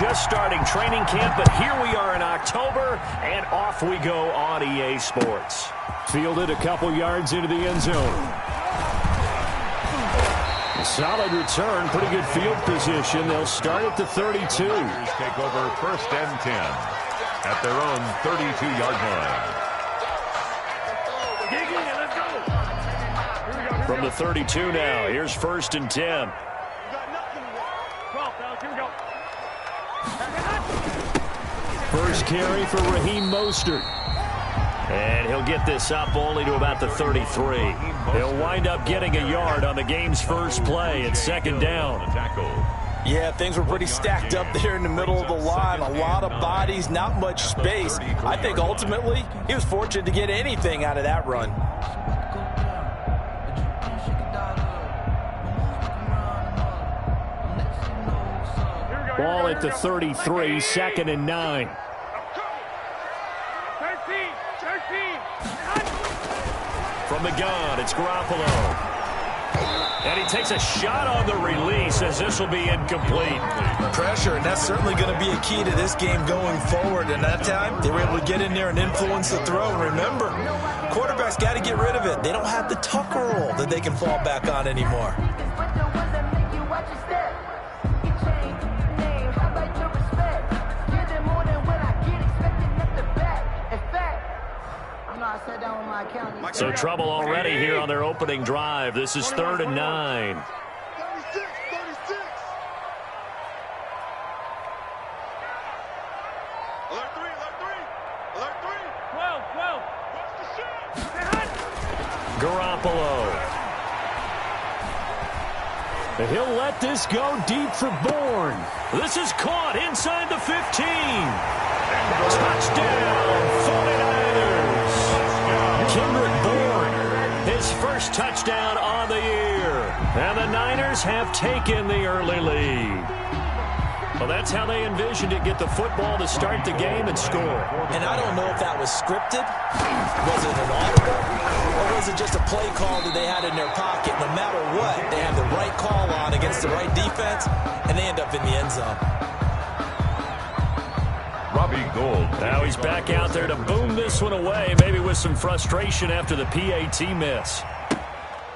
just starting training camp, but here we are in October, and off we go on EA Sports. Fielded a couple yards into the end zone. A solid return, pretty good field position. They'll start at the 32. Take over 1st and 10 at their own 32-yard line. From the 32 now, here's 1st and 10. First carry for Raheem Mostert. And he'll get this up only to about the 33. He'll wind up getting a yard on the game's first play at 2nd down. Yeah, things were pretty stacked up there in the middle of the line. A lot of bodies, not much space. I think ultimately he was fortunate to get anything out of that run. Ball at the 33, 2nd and 9. From the gun, it's Garoppolo. And he takes a shot on the release as this will be incomplete. Pressure, and that's certainly going to be a key to this game going forward. And that time, they were able to get in there and influence the throw. And remember, quarterbacks got to get rid of it. They don't have the tuck roll that they can fall back on anymore. So trouble already here on their opening drive. This is 3rd and 9. 36. Alert 3. 12. Watch the shot. Garoppolo. He'll let this go deep for Bourne. This is caught inside the 15. Touchdown, 49ers. Kendrick Bourne, his first touchdown on the year. And the Niners have taken the early lead. Well, that's how they envisioned it, get the football to start the game and score. And I don't know if that was scripted, was it an audible, or was it just a play call that they had in their pocket? No matter what, they have the right call on against the right defense, and they end up in the end zone. Robbie Gould. Now he's back out there to boom this one away, maybe with some frustration after the PAT miss.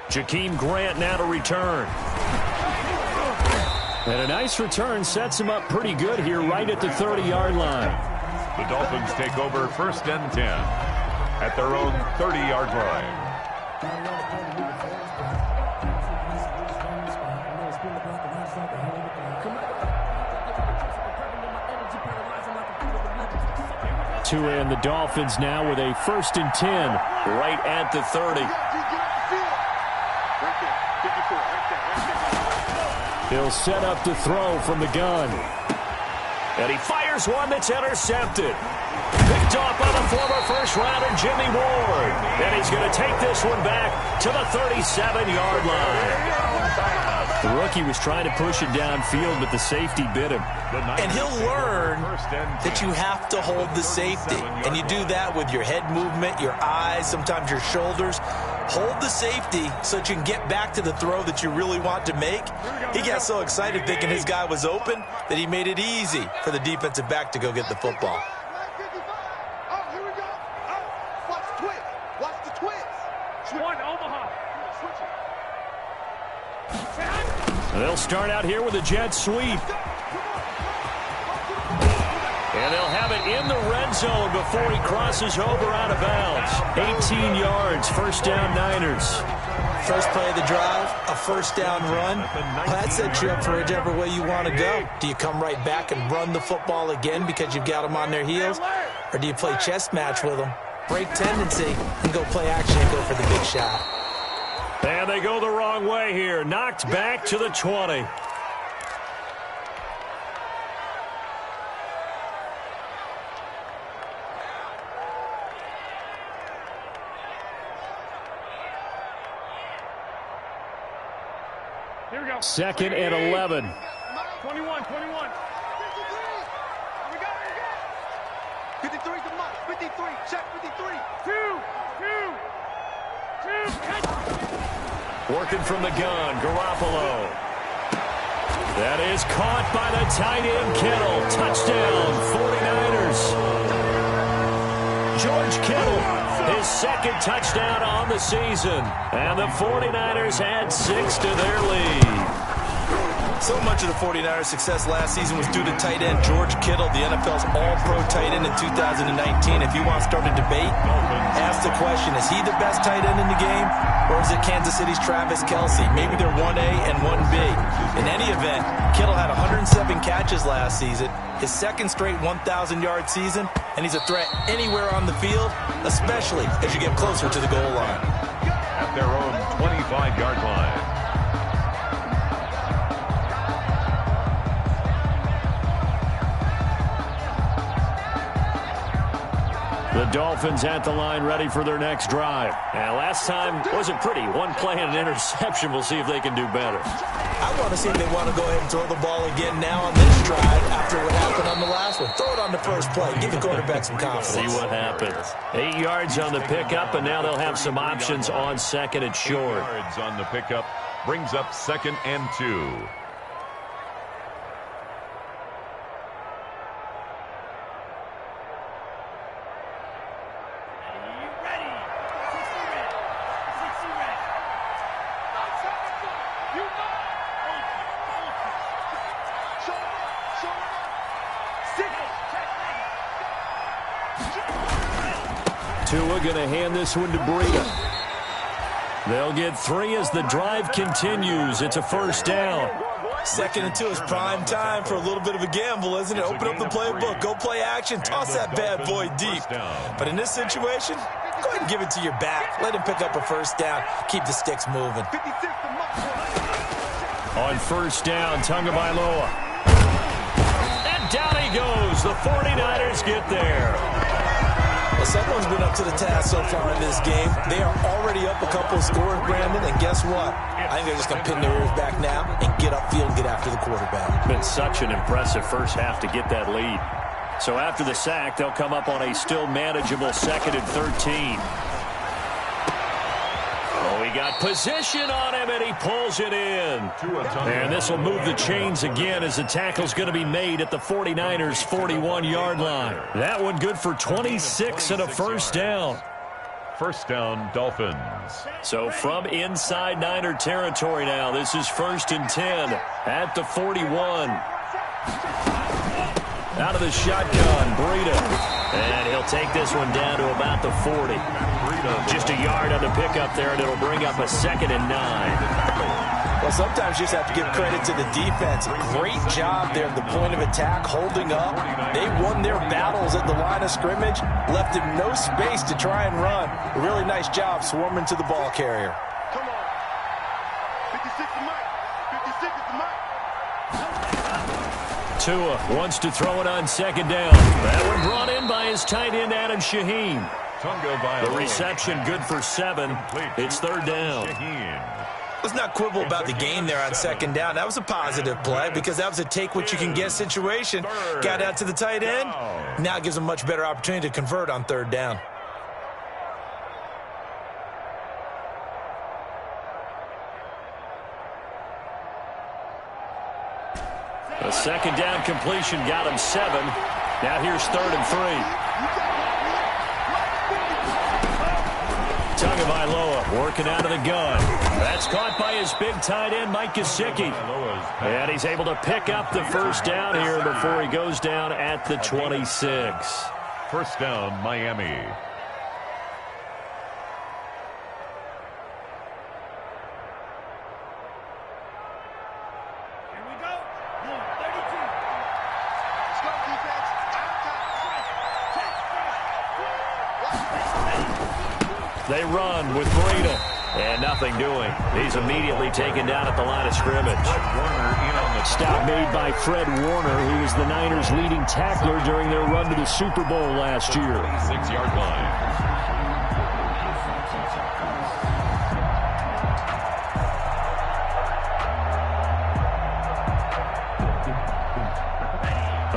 Jakeem Grant now to return. And a nice return sets him up pretty good here right at the 30-yard line. The Dolphins take over 1st and 10 at their own 30-yard line. Tua and the Dolphins now with a 1st and 10 right at the 30. He'll set up the throw from the gun. And he fires one that's intercepted. Picked off by the former first-rounder Jimmy Ward. And he's going to take this one back to the 37-yard line. The rookie was trying to push it downfield, but the safety bit him. And he'll learn that you have to hold the safety. And you do that with your head movement, your eyes, sometimes your shoulders. Hold the safety so that you can get back to the throw that you really want to make. He got so excited thinking his guy was open that he made it easy for the defensive back to go get the football. Oh, here we go. Oh, watch the twist. Watch the twist. One, Omaha. And they'll start out here with a jet sweep. And they'll have it in the red zone before he crosses over out of bounds. 18 yards, 1st down Niners. First play of the drive, a 1st down run. Well, that sets you up for whichever way you want to go. Do you come right back and run the football again because you've got them on their heels? Or do you play chess match with them, break tendency, and go play action and go for the big shot? And they go the wrong way here. Knocked back to the 20. Here we go. 2nd and 11. 21. 53 to Mike. 53. Check 53. Two. Working from the gun, Garoppolo. That is caught by the tight end, Kittle. Touchdown, 49ers. George Kittle, his second touchdown on the season. And the 49ers add 6 to their lead. So much of the 49ers' success last season was due to tight end George Kittle, the NFL's all-pro tight end in 2019. If you want to start a debate, ask the question, is he the best tight end in the game, or is it Kansas City's Travis Kelce? Maybe they're 1A and 1B. In any event, Kittle had 107 catches last season, his second straight 1,000-yard season, and he's a threat anywhere on the field, especially as you get closer to the goal line. At their own 25-yard line. The Dolphins at the line, ready for their next drive. And last time wasn't pretty. One play and an interception. We'll see if they can do better. I want to see if they want to go ahead and throw the ball again now on this drive after what happened on the last one. Throw it on the first play. Give the quarterback some confidence. See what happens. 8 yards on the pickup, and now they'll have some options on second and short. 8 yards on the pickup brings up 2nd and 2. Tua going to hand this one to Breida. They'll get 3 as the drive continues. It's a first down. 2nd and 2 is prime time for a little bit of a gamble, isn't it? Open up the playbook, go play action, toss that bad boy deep. But in this situation, go ahead and give it to your back. Let him pick up a first down. Keep the sticks moving. On first down, Tagovailoa. And down he goes. The 49ers get there. Well, someone's been up to the task so far in this game. They are already up a couple of scores, Brandon, and guess what? I think they're just going to pin their ears back now and get upfield and get after the quarterback. Been such an impressive first half to get that lead. So after the sack, they'll come up on a still manageable 2nd and 13. Oh, he got position on him, and he pulls it in. And this will move the chains again as the tackle's going to be made at the 49ers' 41-yard line. That one good for 26 and a first down. First down, Dolphins. So from inside Niner territory now, this is 1st and 10 at the 41. Out of the shotgun, Breida. And he'll take this one down to about the 40. Just a yard on the pickup there, and it'll bring up a 2nd and 9. Well, sometimes you just have to give credit to the defense. Great job there at the point of attack, holding up. They won their battles at the line of scrimmage, left him no space to try and run. A really nice job swarming to the ball carrier. Come on. 56 is Mike. 56 is the Mike. Tua wants to throw it on 2nd down. That one brought in by his tight end, Adam Shaheen. The reception good for 7. It's 3rd down. Let's not quibble about the gain there on 2nd down. That was a positive play because that was a take-what-you-can-get situation. Got out to the tight end. Now gives him a much better opportunity to convert on 3rd down. A 2nd down completion got him 7. Now here's 3rd and 3. Tagovailoa working out of the gun. That's caught by his big tight end, Mike Gesicki. And he's able to pick up the first down here before he goes down at the 26. First down, Miami. They run with Breida. And nothing doing. He's immediately taken down at the line of scrimmage. Stop made by Fred Warner, who was the Niners' leading tackler during their run to the Super Bowl last year. 6-yard line.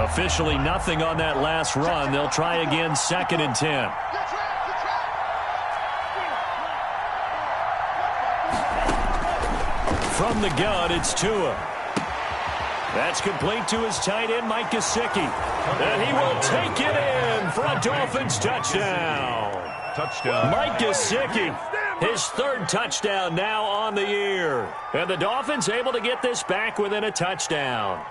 Officially nothing on that last run. They'll try again, 2nd and 10. From the gun, it's Tua. That's complete to his tight end, Mike Gesicki. And he will take it in for a Dolphins touchdown. Touchdown. Mike Gesicki, his third touchdown now on the year. And the Dolphins able to get this back within a touchdown.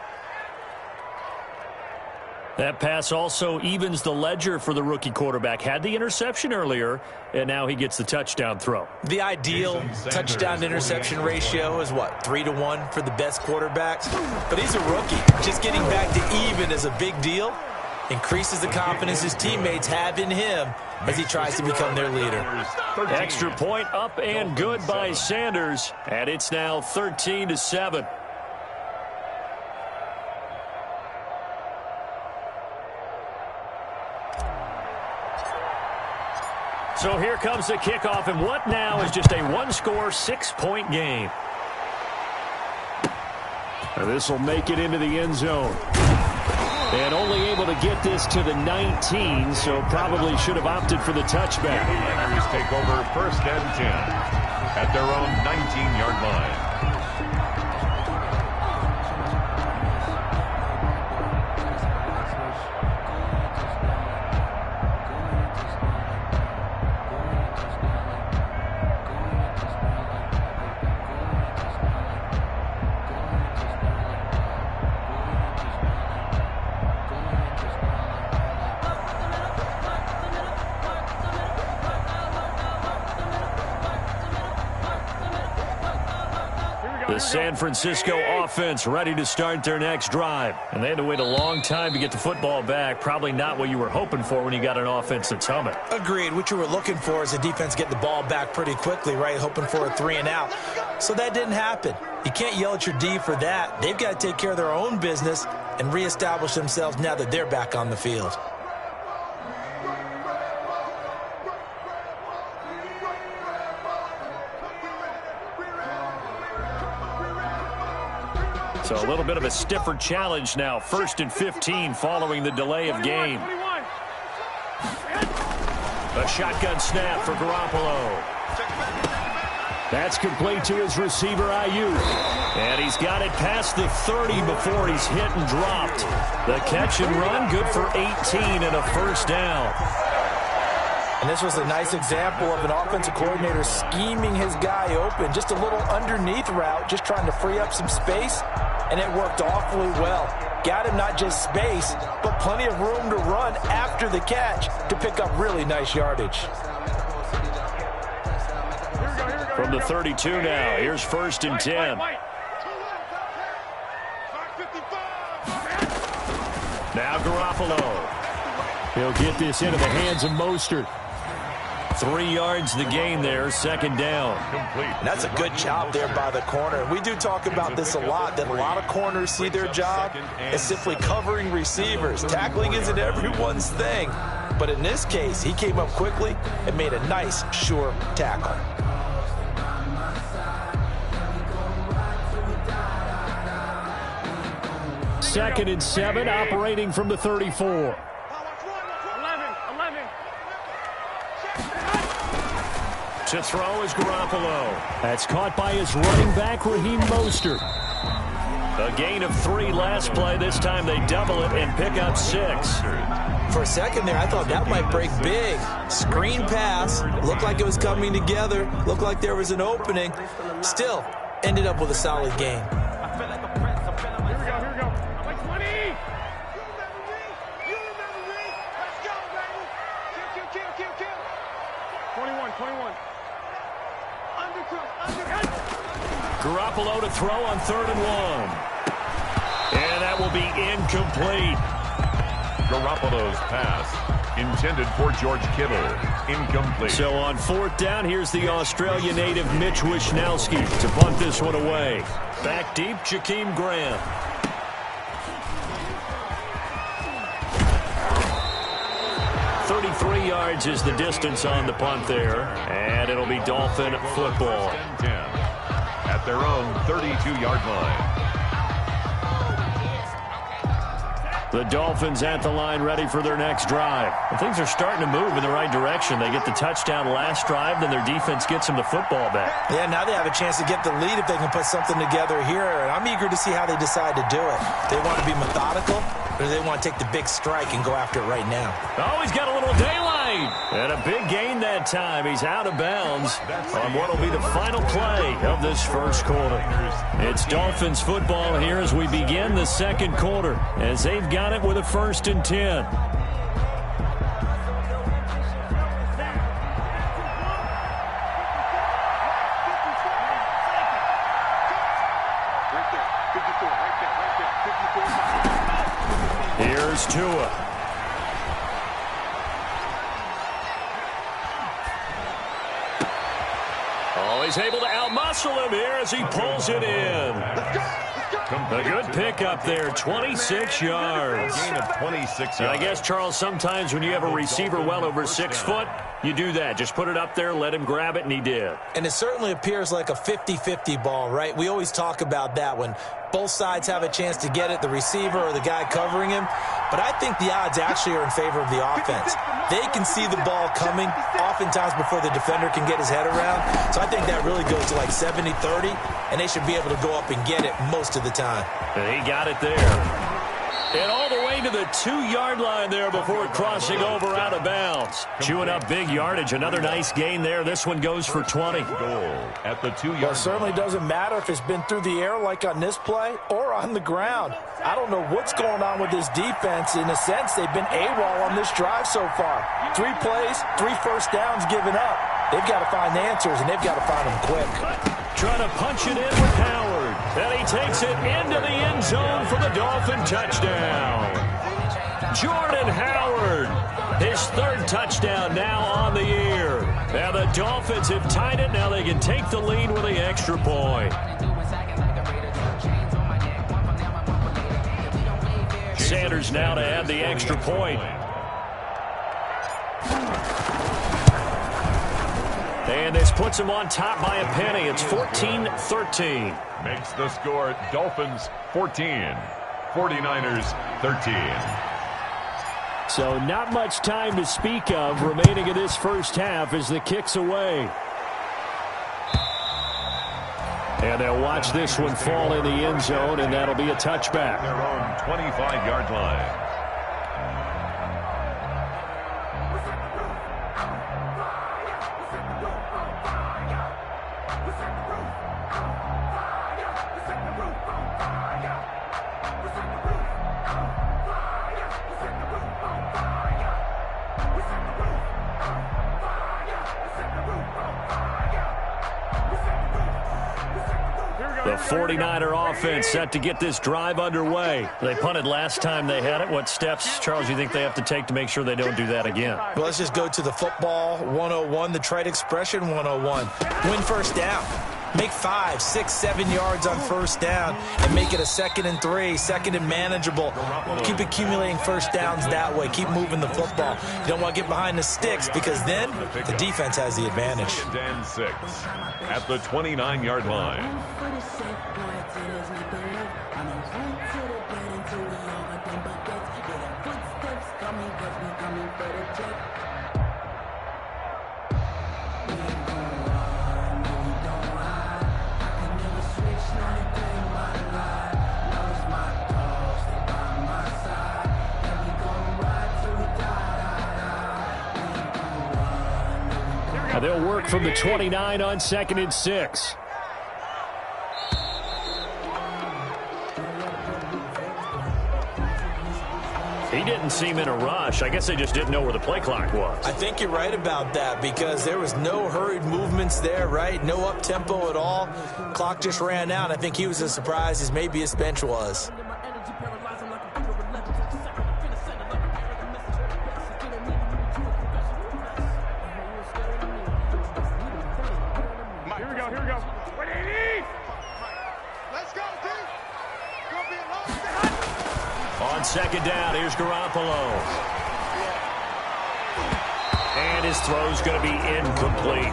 That pass also evens the ledger for the rookie quarterback. Had the interception earlier, and now he gets the touchdown throw. The ideal touchdown-interception ratio is, what, 3-to-1 for the best quarterbacks? But he's a rookie. Just getting back to even is a big deal. Increases the confidence his teammates have in him as he tries to become their leader. Extra point up and good by Sanders, and it's now 13-7. So here comes the kickoff, and what now is just a one-score, 6-point game. This will make it into the end zone. And only able to get this to the 19, so probably should have opted for the touchback. Niners take over 1st and 10 at their own 19-yard line. The San Francisco offense ready to start their next drive. And they had to wait a long time to get the football back. Probably not what you were hoping for when you got an offense that's humming. Agreed. What you were looking for is the defense get the ball back pretty quickly, right? Hoping for a 3-and-out. So that didn't happen. You can't yell at your D for that. They've got to take care of their own business and reestablish themselves now that they're back on the field. So a little bit of a stiffer challenge now. 1st and 15 following the delay of game. A shotgun snap for Garoppolo. That's complete to his receiver, Ayuk. And he's got it past the 30 before he's hit and dropped. The catch and run, good for 18 and a 1st down. And this was a nice example of an offensive coordinator scheming his guy open. Just a little underneath route, just trying to free up some space. And it worked awfully well. Got him not just space, but plenty of room to run after the catch to pick up really nice yardage. From the 32 now, here's 1st and 10. Now Garoppolo. He'll get this into the hands of Mostert. 3 yards the gain there, 2nd down. And that's a good job there by the corner. We do talk about this a lot, that a lot of corners see their job as simply covering receivers. Tackling isn't everyone's thing. But in this case, he came up quickly and made a nice, sure tackle. Second and 7, operating from the 34. To throw is Garoppolo. That's caught by his running back, Raheem Mostert. A gain of 3 last play. This time they double it and pick up 6. For a second there, I thought that might break big. Screen pass. Looked like it was coming together. Looked like there was an opening. Still, ended up with a solid gain. Here we go. Like 20. You remember me. Let's go, baby. Kill. 21. Garoppolo to throw on 3rd and 1. And that will be incomplete. Garoppolo's pass intended for George Kittle. Incomplete. So on 4th down, here's the Australia native Mitch Wishnowsky to punt this one away. Back deep, Jakeem Graham. .33 yards is the distance on the punt there. And it'll be Dolphin football. At their own 32-yard line. The Dolphins at the line ready for their next drive. And things are starting to move in the right direction. They get the touchdown last drive, then their defense gets them the football back. Yeah, now they have a chance to get the lead if they can put something together here. And I'm eager to see how they decide to do it. They want to be methodical, or do they want to take the big strike and go after it right now? Oh, he's got a little daylight. And a big gain that time. He's out of bounds on what will be the final play of this first quarter. It's Dolphins football here as we begin the second quarter, as they've got it with a 1st and 10. Here's Tua. Oh, he's able to outmuscle him here as he pulls it in. A good pickup there, 26 yards. Gain of 26 yards. I guess, Charles, sometimes when you have a receiver well over 6 foot, you do that. Just put it up there, let him grab it, and he did. And it certainly appears like a 50-50 ball, right? We always talk about that when both sides have a chance to get it, the receiver or the guy covering him. But I think the odds actually are in favor of the offense. They can see the ball coming oftentimes before the defender can get his head around. So I think that really goes to like 70-30, and they should be able to go up and get it most of the time. And he got it there. And all the way to the 2-yard line there before crossing over out of bounds. Chewing up big yardage. Another nice gain there. This one goes for 20. Goal at the 2-yard line. Well, it certainly doesn't matter if it's been through the air like on this play or on the ground. I don't know what's going on with this defense. In a sense, they've been AWOL on this drive so far. 3 plays, 3 first downs given up. They've got to find answers, and they've got to find them quick. Trying to punch it in with Howard. And he takes it into the end zone for the Dolphin touchdown. Jordan Howard, his 3rd touchdown now on the year. Now the Dolphins have tied it. Now they can take the lead with the extra point. Sanders now to add the extra point. And this puts him on top by a penny. It's 14-13. Makes the score Dolphins 14, 49ers 13. So not much time to speak of remaining in this first half as the kick's away. And they'll watch this one fall in the end zone, and that'll be a touchback. Their own 25-yard line. The 49er offense set to get this drive underway. They punted last time they had it. What steps, Charles, you think they have to take to make sure they don't do that again? Well, let's just go to the football 101, the trite expression 101. Win first down. Make 5, 6, 7 yards on first down and make it a 2nd and 3, 2nd and manageable. Keep accumulating first downs that way. Keep moving the football. You don't want to get behind the sticks because then the defense has the advantage. 2nd and 6 at the 29-yard line. They'll work from the 29 on 2nd and 6. He didn't seem in a rush. I guess they just didn't know where the play clock was. I think you're right about that because there was no hurried movements there, right? No up-tempo at all. Clock just ran out. I think he was as surprised as maybe his bench was. On 2nd down, here's Garoppolo. And his throw's going to be incomplete.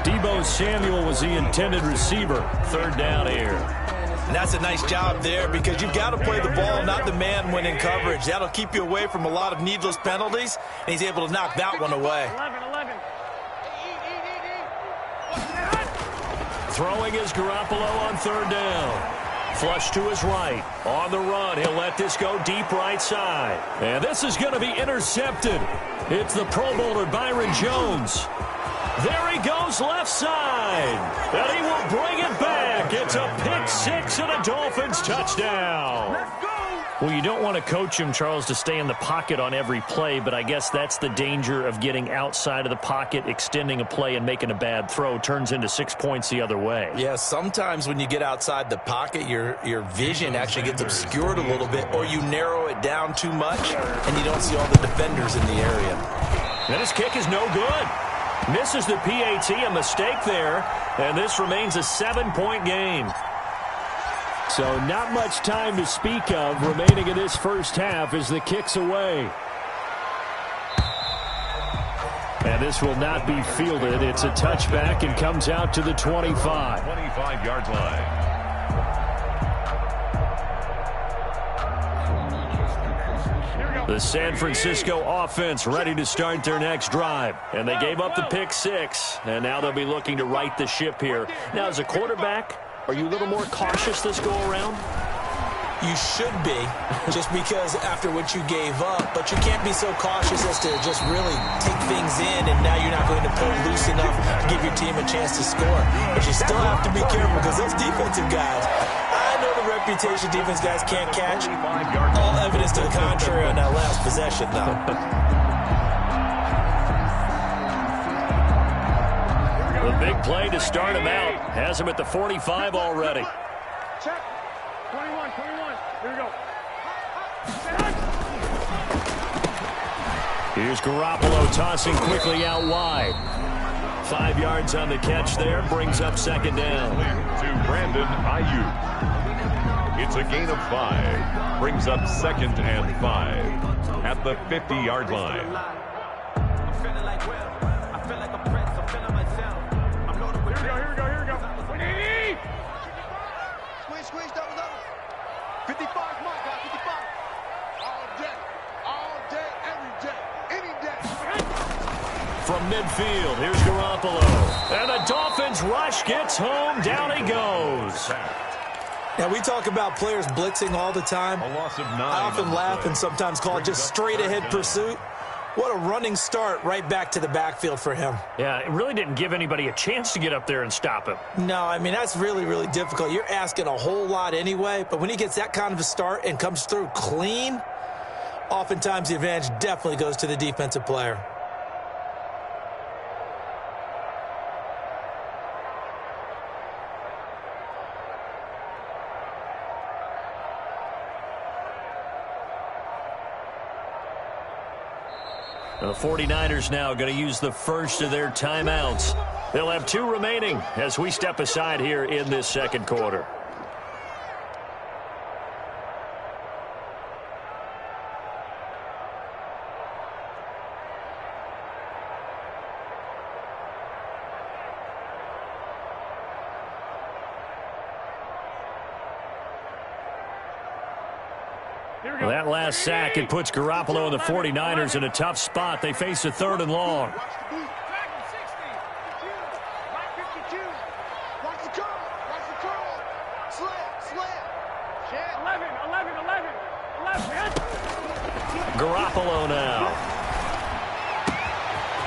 Deebo Samuel was the intended receiver. 3rd down here. And that's a nice job there because you've got to play the ball, not the man when in coverage. That'll keep you away from a lot of needless penalties, and he's able to knock that one away. 11. Throwing is Garoppolo on third down. Flush to his right. On the run, he'll let this go deep right side. And this is going to be intercepted. It's the Pro Bowler Byron Jones. There he goes left side. And he will bring it back. It's a pick six and a Dolphins touchdown. Let's go. Well, you don't want to coach him, Charles, to stay in the pocket on every play, but I guess that's the danger of getting outside of the pocket, extending a play, and making a bad throw. Turns into 6 points the other way. Yeah, sometimes when you get outside the pocket, your vision actually gets obscured a little bit, or you narrow it down too much, and you don't see all the defenders in the area. And his kick is no good. Misses the PAT, a mistake there, and this remains a 7-point game. So not much time to speak of remaining in this first half as the kick's away. And this will not be fielded. It's a touchback and comes out to the 25. 25-yard line. The San Francisco offense ready to start their next drive. And they gave up the pick six. And now they'll be looking to right the ship here. Now, as a quarterback, are you a little more cautious this go-around? You should be, just because after what you gave up. But you can't be so cautious as to just really take things in, and now you're not going to pull loose enough to give your team a chance to score. But you still have to be careful because those defensive guys, I know the reputation defense guys can't catch. All evidence to the contrary on that last possession, though. The big play to start him out. Has him at the 45 already. Check. 21. Here we go. Here's Garoppolo tossing quickly out wide. 5 yards on the catch there. Brings up second down. To Brandon Ayuk. It's a gain of 5. Brings up second and 5 at the 50-yard line. Here we go. Squeeze, double. 55, come on, guys, 55. All day, every day, any day. From midfield, here's Garoppolo. And the Dolphins rush gets home. Down he goes. Now, we talk about players blitzing all the time. A loss of 9. I often laugh and sometimes call it just straight-ahead pursuit. What a running start right back to the backfield for him. Yeah, it really didn't give anybody a chance to get up there and stop him. No, I mean, that's really, really difficult. You're asking a whole lot anyway, but when he gets that kind of a start and comes through clean, oftentimes the advantage definitely goes to the defensive player. The 49ers now going to use the first of their timeouts. They'll have 2 remaining as we step aside here in this second quarter. Well, that last sack, it puts Garoppolo and the 49ers in a tough spot. They face a 3rd and long. Watch the boot. 52. Watch the curl. Slam. 11. Garoppolo now.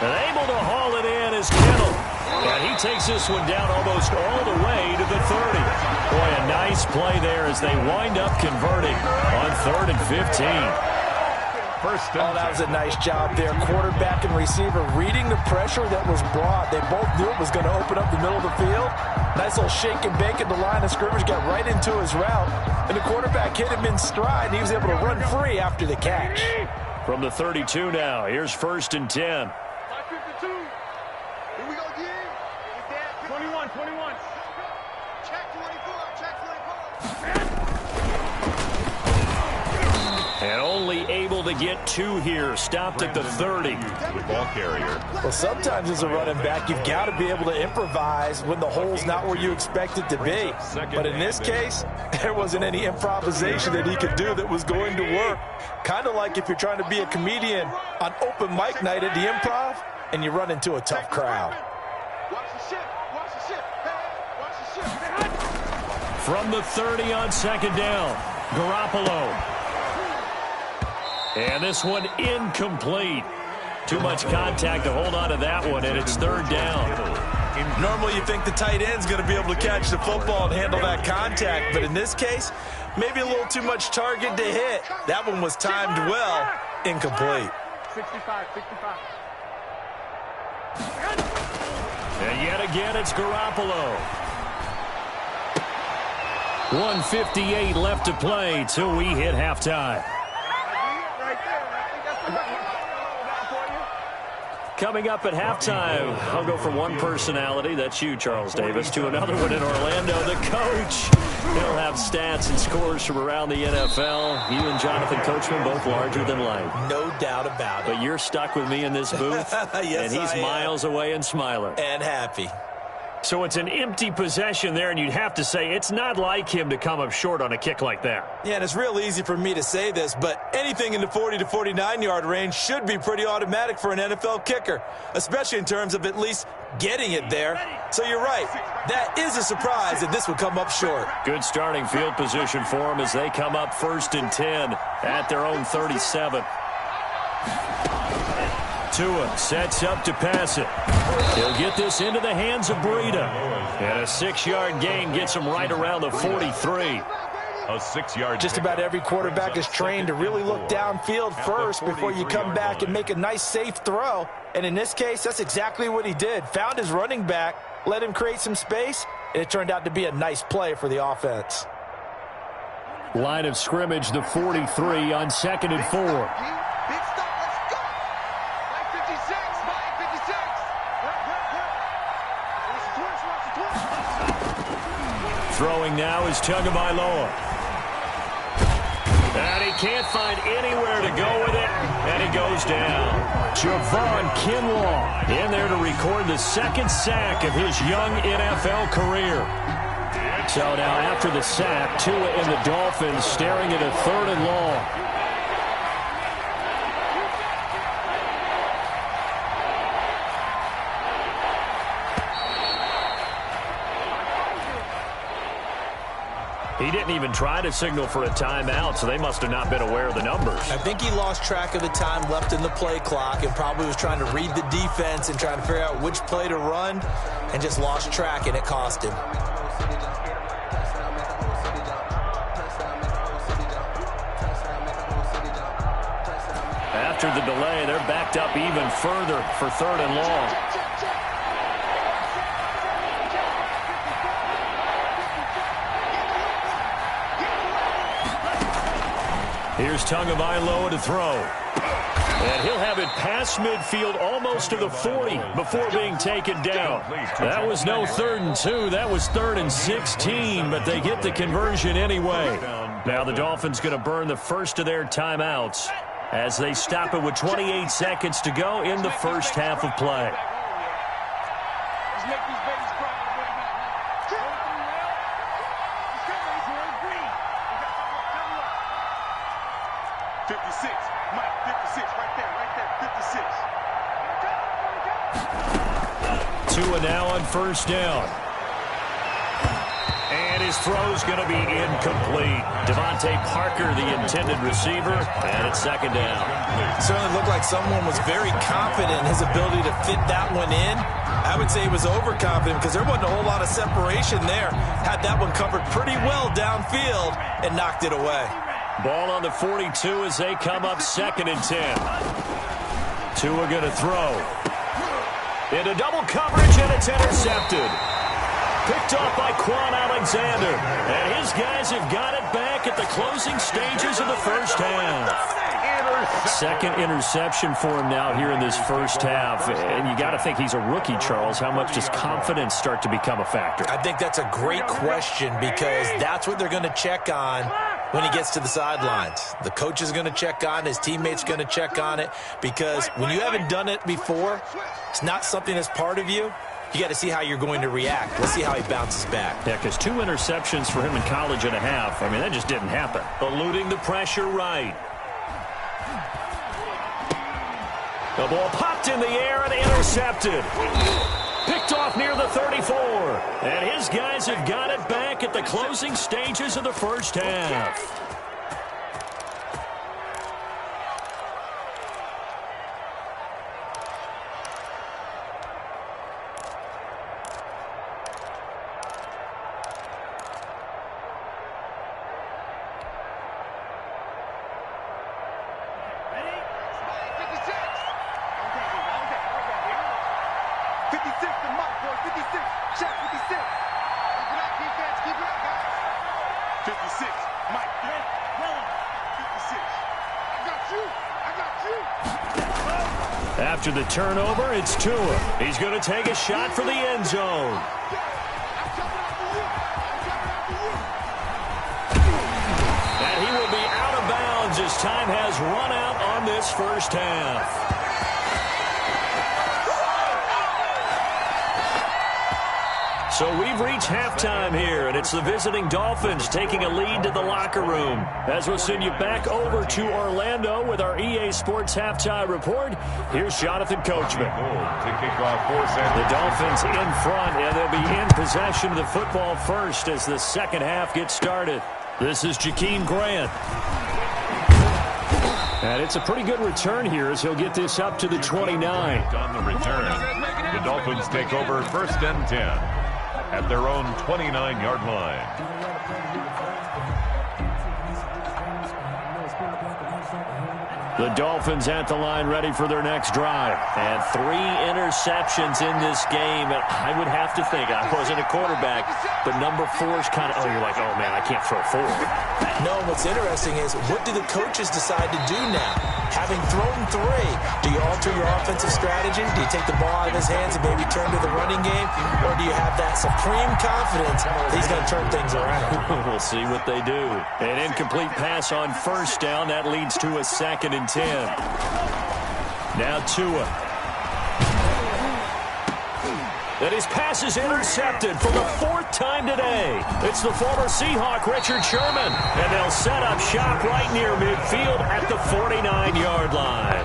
And able to haul it in is Kittle. And he takes this one down almost all the way to the 30. Boy, a nice play there as they wind up converting on 3rd and 15. That was a nice job there. Quarterback and receiver reading the pressure that was brought. They both knew it was going to open up the middle of the field. Nice little shake and bake at the line of scrimmage, got right into his route. And the quarterback hit him in stride, and he was able to run free after the catch. From the 32 now, here's 1st and 10. 52. Here we go, D. 21. Check 24. And only able to to get 2 here. Stopped at the 30. The ball carrier. Well, sometimes as a running back, you've got to be able to improvise when the hole's not where you expect it to be. But in this case, there wasn't any improvisation that he could do that was going to work. Kind of like if you're trying to be a comedian on open mic night at the Improv and you run into a tough crowd. From the 30 on 2nd down, Garoppolo. And this one incomplete. Too much contact to hold on to that one, and it's 3rd down. Normally you think the tight end's going to be able to catch the football and handle that contact, but in this case, maybe a little too much target to hit. That one was timed well, incomplete. 65. And yet again, it's Garoppolo. 1:58 left to play till we hit halftime. Coming up at halftime, I'll go from one personality, that's you, Charles Davis, to another one in Orlando, the coach. He'll have stats and scores from around the NFL. You and Jonathan Coachman both larger than life. No doubt about it. But you're stuck with me in this booth, yes, and he's miles away and smiling. And happy. So it's an empty possession there, and you'd have to say it's not like him to come up short on a kick like that. Yeah, and it's real easy for me to say this, but anything in the 40 to 49-yard range should be pretty automatic for an NFL kicker, especially in terms of at least getting it there. So you're right. That is a surprise that this would come up short. Good starting field position for them as they come up 1st and 10 at their own 37. Tua sets up to pass it. He'll get this into the hands of Breida. And a 6-yard gain gets him right around the 43. A 6-yard. Just about every quarterback is trained to really look downfield first before you come back and make a nice, safe throw. And in this case, that's exactly what he did. Found his running back, let him create some space, and it turned out to be a nice play for the offense. Line of scrimmage, the 43 on 2nd and 4. Throwing now is Tagovailoa. And he can't find anywhere to go with it, and he goes down. Javon Kinlaw in there to record the 2nd sack of his young NFL career. So now after the sack, Tua and the Dolphins staring at a 3rd and long. He didn't even try to signal for a timeout, so they must have not been aware of the numbers. I think he lost track of the time left in the play clock and probably was trying to read the defense and trying to figure out which play to run and just lost track, and it cost him. After the delay, they're backed up even further for 3rd and long. Here's Tagovailoa to throw. And he'll have it past midfield almost to the 40 before being taken down. That was no 3rd and 2. That was 3rd and 16, but they get the conversion anyway. Now the Dolphins going to burn the first of their timeouts as they stop it with 28 seconds to go in the first half of play. Tua now on 1st down. And his throw's going to be incomplete. Devontae Parker, the intended receiver, and it's 2nd down. It certainly looked like someone was very confident in his ability to fit that one in. I would say he was overconfident because there wasn't a whole lot of separation there. Had that one covered pretty well downfield and knocked it away. Ball on the 42 as they come up 2nd and 10. Tua going to throw. Into double coverage, and it's intercepted. Picked off by Quan Alexander. And his guys have got it back at the closing stages of the first half. 2nd interception for him now here in this first half. And you got to think he's a rookie, Charles. How much does confidence start to become a factor? I think that's a great question because that's what they're going to check on when he gets to the sidelines. The coach is going to check on it. His teammates going to check on it, because when you haven't done it before, it's not something that's part of you. You got to see how you're going to react. Let's see how he bounces back. Yeah, because 2 interceptions for him in college and a half. I mean, that just didn't happen. Eluding the pressure right. The ball popped in the air and intercepted. Picked off near the 34. And his guys have got it back at the closing stages of the first half. After the turnover, it's Tua. He's going to take a shot for the end zone. And he will be out of bounds as time has run out on this first half. So we've reached halftime here, and it's the visiting Dolphins taking a lead to the locker room. As we'll send you back over to Orlando with our EA Sports Halftime Report, here's Jonathan Coachman. The Dolphins in front, and they'll be in possession of the football first as the second half gets started. This is Jakeem Grant. And it's a pretty good return here as he'll get this up to the 29. On the return, the Dolphins take over 1st and 10. At their own 29-yard line. The Dolphins at the line ready for their next drive. And 3 interceptions in this game. And I would have to think, I wasn't a quarterback, but number 4 is kind of, you're like, oh, man, I can't throw 4. No, what's interesting is, what do the coaches decide to do now? Having thrown 3, do you alter your offensive strategy? Do you take the ball out of his hands and maybe turn to the running game? Or do you have that supreme confidence that he's going to turn things around? We'll see what they do. An incomplete pass on first down. That leads to a 2nd and 10. Now Tua. And his pass is intercepted for the 4th time today. It's the former Seahawk, Richard Sherman. And they'll set up shop right near midfield at the 49-yard line.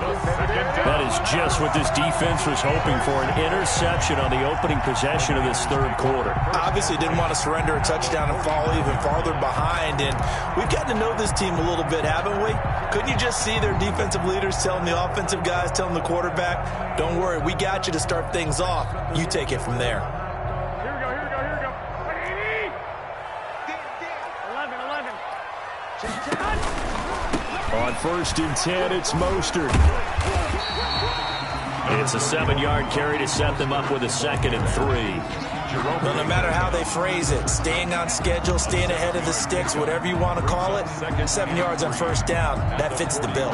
That is just what this defense was hoping for, an interception on the opening possession of this 3rd quarter. Obviously didn't want to surrender a touchdown and fall even farther behind. And we've gotten to know this team a little bit, haven't we? Couldn't you just see their defensive leaders telling the offensive guys, telling the quarterback, don't worry, we got you to start things off. You take it from there. Here we go. 11. On 1st and 10, it's Mostert. It's a 7-yard carry to set them up with a 2nd and 3. Well, no matter how they phrase it, staying on schedule, staying ahead of the sticks, whatever you want to call it, 7 yards on 1st down, that fits the bill.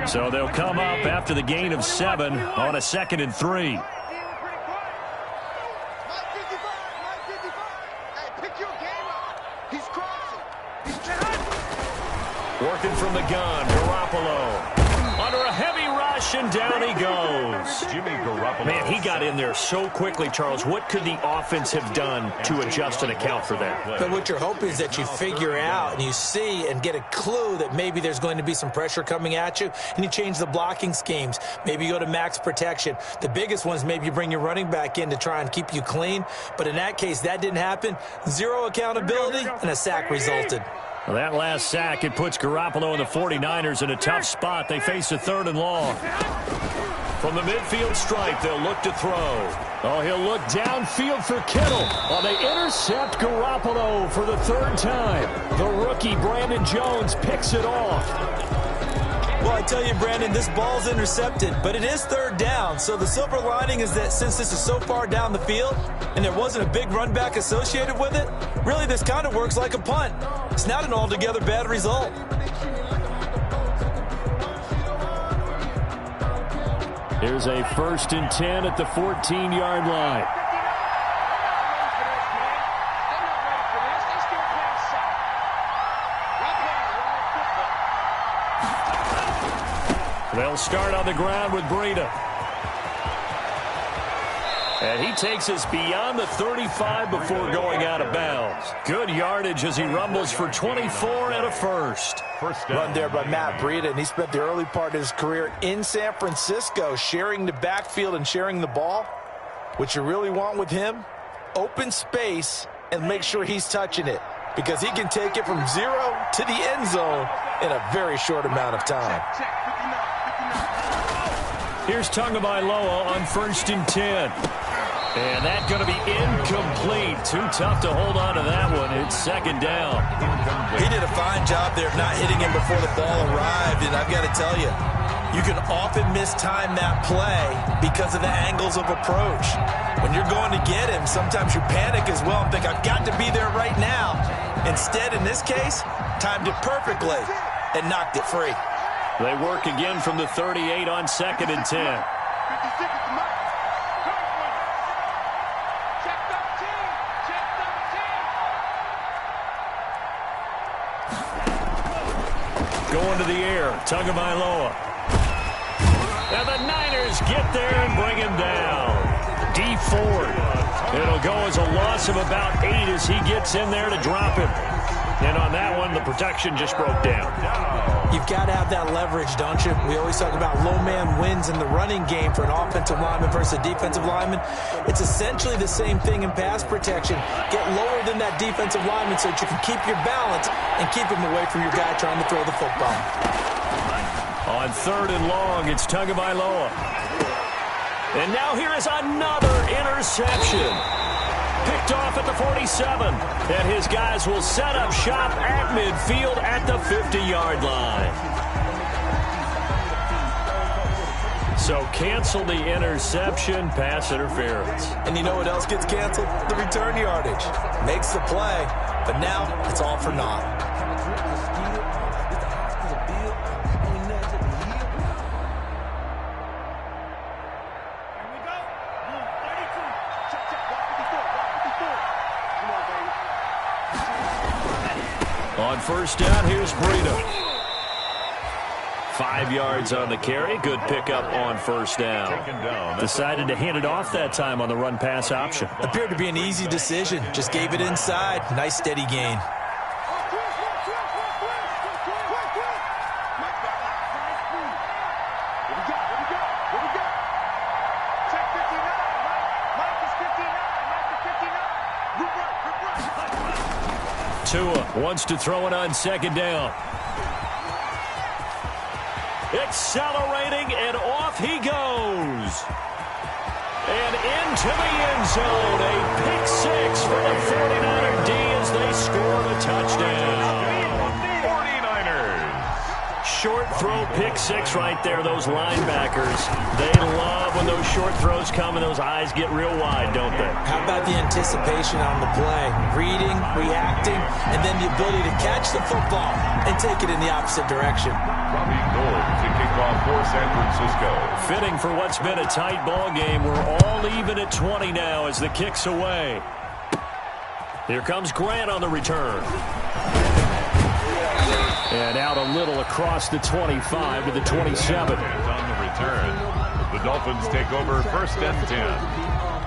So they'll come up after the gain of 7 on a 2nd and 3. Working from the gun, Garoppolo. Under a heavy rush, and down he goes. Jimmy Garoppolo. Man, he got in there so quickly, Charles. What could the offense have done to adjust and account for that? But what you're hoping is that you figure out and you see and get a clue that maybe there's going to be some pressure coming at you, and you change the blocking schemes. Maybe you go to max protection. The biggest one is maybe you bring your running back in to try and keep you clean. But in that case, that didn't happen. 0 accountability, and a sack resulted. Well, that last sack, it puts Garoppolo and the 49ers in a tough spot. They face a 3rd and long. From the midfield stripe, they'll look to throw. Oh, he'll look downfield for Kittle. Oh, they intercept Garoppolo for the 3rd time. The rookie, Brandon Jones, picks it off. Well, I tell you, Brandon, this ball's intercepted, but it is 3rd down. So the silver lining is that since this is so far down the field and there wasn't a big run back associated with it, really this kind of works like a punt. It's not an altogether bad result. Here's a 1st and 10 at the 14-yard line. They'll start on the ground with Breida. And he takes us beyond the 35 before going out of bounds. Good yardage as he rumbles for 24 and a first. Run there by Matt Breida, and he spent the early part of his career in San Francisco sharing the backfield and sharing the ball. What you really want with him, open space and make sure he's touching it, because he can take it from 0 to the end zone in a very short amount of time. Here's Tagovailoa on 1st and 10. And that's going to be incomplete. Too tough to hold on to that one. It's 2nd down. He did a fine job there of not hitting him before the ball arrived. And I've got to tell you, you can often mistime that play because of the angles of approach. When you're going to get him, sometimes you panic as well and think, I've got to be there right now. Instead, in this case, timed it perfectly and knocked it free. They work again from the 38 on 2nd and 10. Going to the air, Tagovailoa. And the Niners get there and bring him down. D Ford. It'll go as a loss of about 8 as he gets in there to drop him. And on that one, the protection just broke down. You've got to have that leverage, don't you? We always talk about low man wins in the running game for an offensive lineman versus a defensive lineman. It's essentially the same thing in pass protection. Get lower than that defensive lineman so that you can keep your balance and keep him away from your guy trying to throw the football. On 3rd and long, it's Tagovailoa. And now here is another interception. Picked off at the 47. And his guys will set up shop at midfield at the 50-yard line. So cancel the interception, pass interference. And you know what else gets canceled? The return yardage. Makes the play, but now it's all for naught. On 1st down, here's Breida. 5 yards on the carry. Good pickup on 1st down. Decided to hand it off that time on the run-pass option. Appeared to be an easy decision. Just gave it inside. Nice steady gain. Tua wants to throw it on 2nd down. Accelerating, and off he goes. And into the end zone. A pick-6 for the 49er D as they score the touchdown. 49ers. Short throw pick-6 right there, those linebackers. They love when those short throws come and those eyes get real wide, don't they? How about the anticipation on the play? Reading, reacting, and then the ability to catch the football and take it in the opposite direction. Robbie Gould to kick off for San Francisco. Fitting for what's been a tight ball game. We're all even at 20 now as the kick's away. Here comes Grant on the return. And out a little across the 25 to the 27. On the return, the Dolphins take over 1st and 10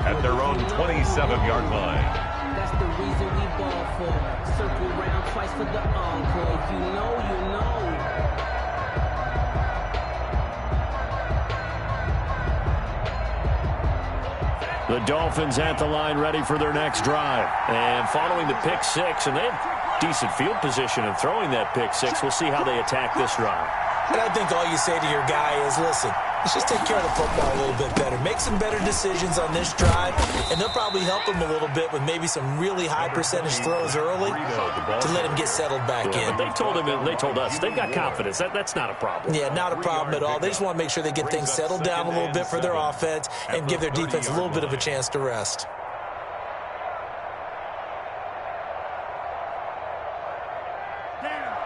at their own 27-yard line. That's the reason we ball for. Circle round twice for the encore. If you know, you know. The Dolphins at the line ready for their next drive. And following the pick-6, and they have decent field position of throwing that pick-6. We'll see how they attack this drive. And I think all you say to your guy is, listen, let's just take care of the football a little bit better. Make some better decisions on this drive, and they'll probably help him a little bit with maybe some really high percentage throws early to let him get settled back in. But they told him, and they told us, they've got confidence. That's not a problem. Yeah, not a problem at all. They just want to make sure they get things settled down a little bit for their offense and give their defense a little bit of a chance to rest.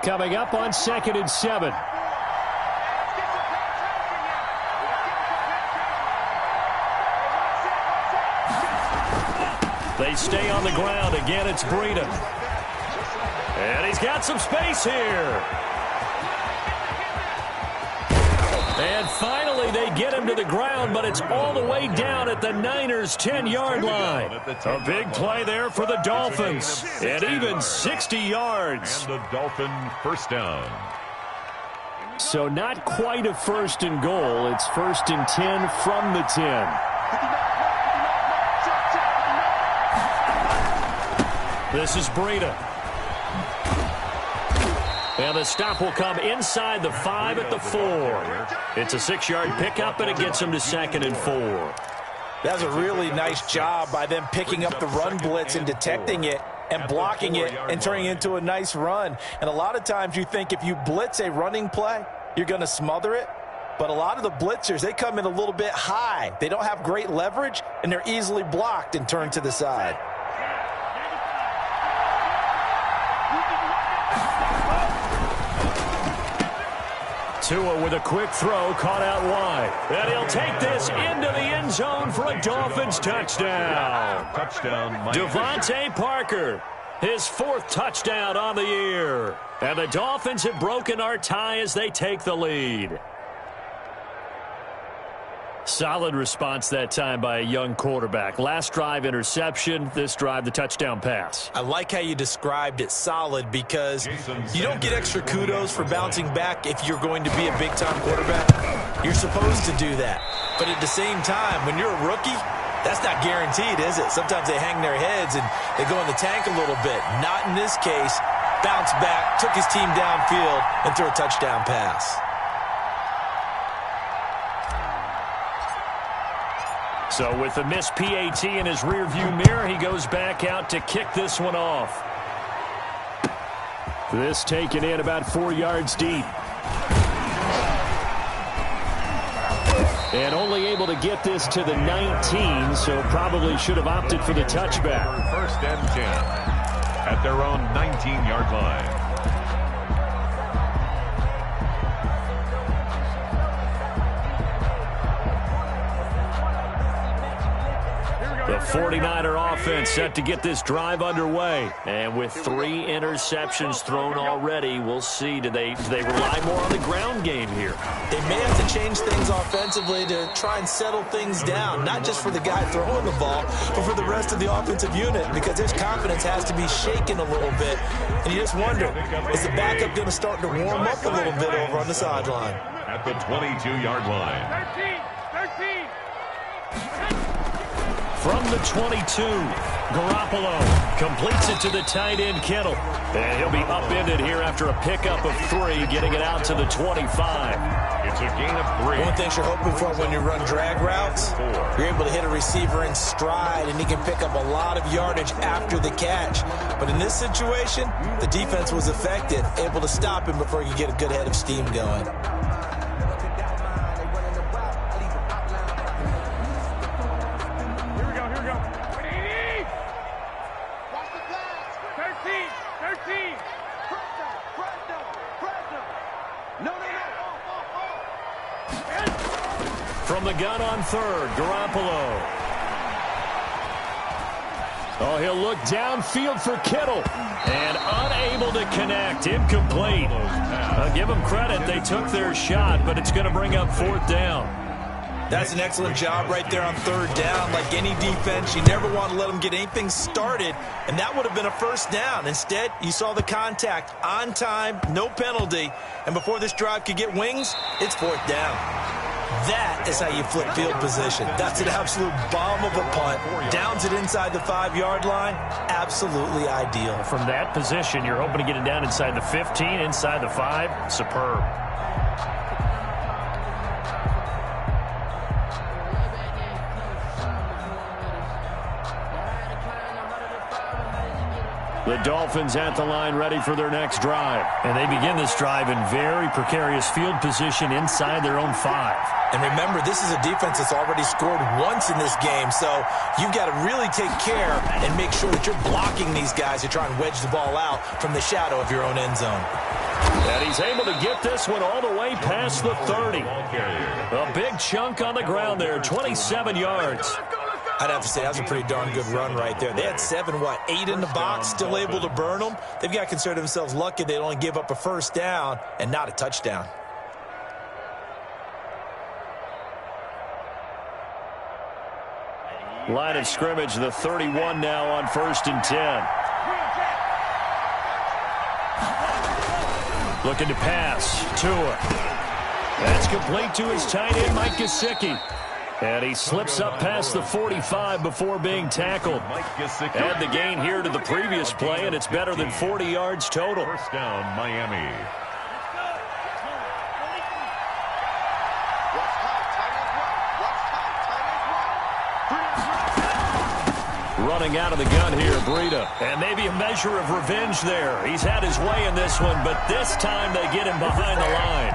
Coming up on 2nd and 7. They stay on the ground. Again, it's Breida. And he's got some space here. And finally, they get him to the ground, but it's all the way down at the Niners' 10-yard line. A big play there for the Dolphins, and even 60 yards. And the Dolphin first down. So not quite a first and goal. It's first and 10 from the 10. This is Breida. And the stop will come inside the 5 at the 4. It's a 6-yard pickup, and it gets them to 2nd and 4. That's a really nice job by them picking up the run blitz and detecting it and blocking it and turning it into a nice run. And a lot of times you think if you blitz a running play, you're going to smother it. But a lot of the blitzers, they come in a little bit high. They don't have great leverage, and they're easily blocked and turned to the side. Tua with a quick throw, caught out wide. And he'll take this into the end zone for a Dolphins touchdown. Devontae Parker, his 4th touchdown on the year. And the Dolphins have broken our tie as they take the lead. Solid response that time by a young quarterback. Last drive, interception. This drive, the touchdown pass. I like how you described it, solid, because you don't get extra kudos for bouncing back if you're going to be a big-time quarterback. You're supposed to do that. But at the same time, when you're a rookie, that's not guaranteed, is it? Sometimes they hang their heads and they go in the tank a little bit. Not in this case. Bounced back, took his team downfield, and threw a touchdown pass. So with the missed PAT in his rearview mirror, he goes back out to kick this one off. This taken in about 4 yards deep. And only able to get this to the 19, so probably should have opted for the touchback. First and 10 at their own 19-yard line. The 49er offense set to get this drive underway. And with 3 interceptions thrown already, we'll see. Do they rely more on the ground game here? They may have to change things offensively to try and settle things down, not just for the guy throwing the ball, but for the rest of the offensive unit, because his confidence has to be shaken a little bit. And you just wonder, is the backup going to start to warm up a little bit over on the sideline? At the 22-yard line. 13. From the 22, Garoppolo completes it to the tight end, Kittle. And he'll be upended here after a pickup of 3, getting it out to the 25. It's a gain of 3. One thing you're hoping for when you run drag routes, you're able to hit a receiver in stride, and he can pick up a lot of yardage after the catch. But in this situation, the defense was effective, able to stop him before he could get a good head of steam going. From the gun on 3rd, Garoppolo. Oh, he'll look downfield for Kittle. And unable to connect. Incomplete. Give them credit. They took their shot, but it's going to bring up 4th down. That's an excellent job right there on 3rd down. Like any defense, you never want to let them get anything started, and that would have been a first down. Instead, you saw the contact on time, no penalty, and before this drive could get wings, it's 4th down. That is how you flip field position. That's an absolute bomb of a punt. Downs it inside the 5-yard line. Absolutely ideal. From that position, you're hoping to get it down inside the 15, inside the 5. Superb. The Dolphins at the line ready for their next drive. And they begin this drive in very precarious field position inside their own 5. And remember, this is a defense that's already scored once in this game, so you've got to really take care and make sure that you're blocking these guys to try and wedge the ball out from the shadow of your own end zone. And he's able to get this one all the way past the 30. A big chunk on the ground there, 27 yards. I'd have to say that was a pretty darn good run right there. They had 8 in the box, still able to burn them. They've got to consider themselves lucky they only give up a first down and not a touchdown. Line of scrimmage, the 31 now on 1st and 10. Looking to pass. Tua. That's complete to his tight end, Mike Gesicki. And he slips up past the 45 before being tackled. Add the gain here to the previous play, and it's better than 40 yards total. First down, Miami. Running out of the gun here, Breida. And maybe a measure of revenge there. He's had his way in this one, but this time they get him behind the line.